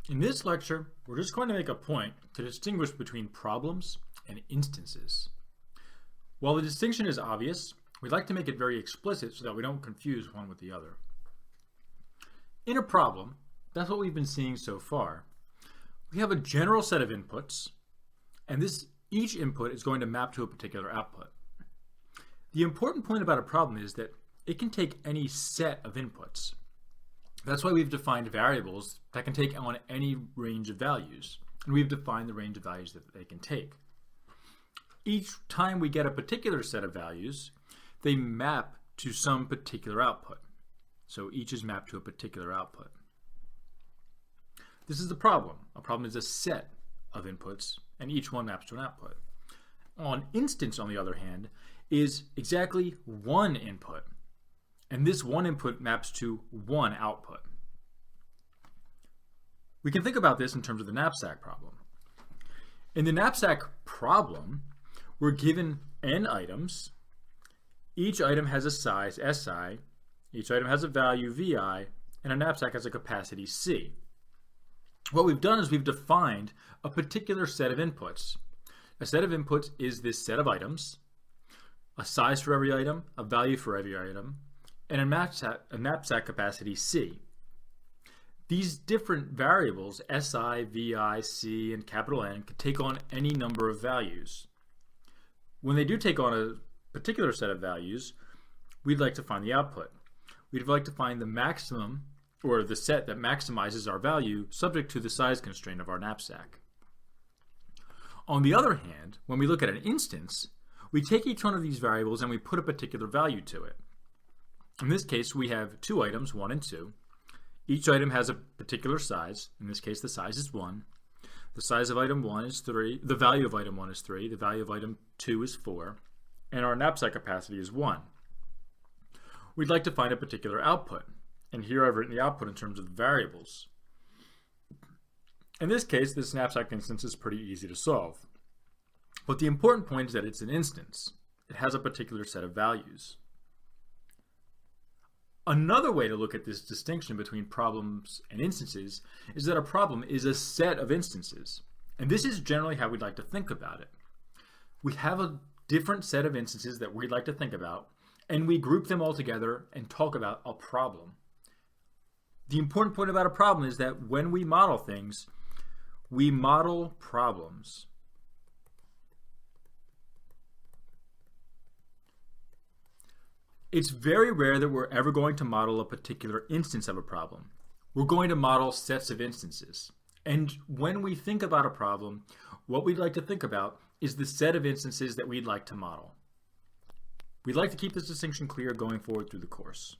In this lecture, we're just going to make a point to distinguish between problems and instances. While the distinction is obvious, we'd like to make it very explicit so that we don't confuse one with the other. In a problem, that's what we've been seeing so far. We have a general set of inputs, and each input is going to map to a particular output. The important point about a problem is that it can take any set of inputs. That's why we've defined variables that can take on any range of values, and we've defined the range of values that they can take. Each time we get a particular set of values, they map to some particular output. So each is mapped to a particular output. This is the problem. A problem is a set of inputs, and each one maps to an output. An instance, on the other hand, is exactly one input, and this one input maps to one output. We can think about this in terms of the knapsack problem. In the knapsack problem, we're given n items. Each item has a size Si, each item has a value Vi, and a knapsack has a capacity C. What we've done is we've defined a particular set of inputs. A set of inputs is this set of items, a size for every item, a value for every item, and a knapsack capacity C. These different variables, Si, Vi, C, and capital N, can take on any number of values. When they do take on a particular set of values, we'd like to find the output. We'd like to find the maximum, or the set that maximizes our value, subject to the size constraint of our knapsack. On the other hand, when we look at an instance, we take each one of these variables and we put a particular value to it. In this case, we have two items, 1 and 2. Each item has a particular size. In this case, the size is 1. The size of item 1 is 3. The value of item 1 is 3. The value of item 2 is 4. And our knapsack capacity is 1. We'd like to find a particular output. And here I've written the output in terms of the variables. In this case, this knapsack instance is pretty easy to solve. But the important point is that it's an instance. It has a particular set of values. Another way to look at this distinction between problems and instances is that a problem is a set of instances. And this is generally how we'd like to think about it. We have a different set of instances that we'd like to think about, and we group them all together and talk about a problem. The important point about a problem is that when we model things, we model problems. It's very rare that we're ever going to model a particular instance of a problem. We're going to model sets of instances. And when we think about a problem, what we'd like to think about is the set of instances that we'd like to model. We'd like to keep this distinction clear going forward through the course.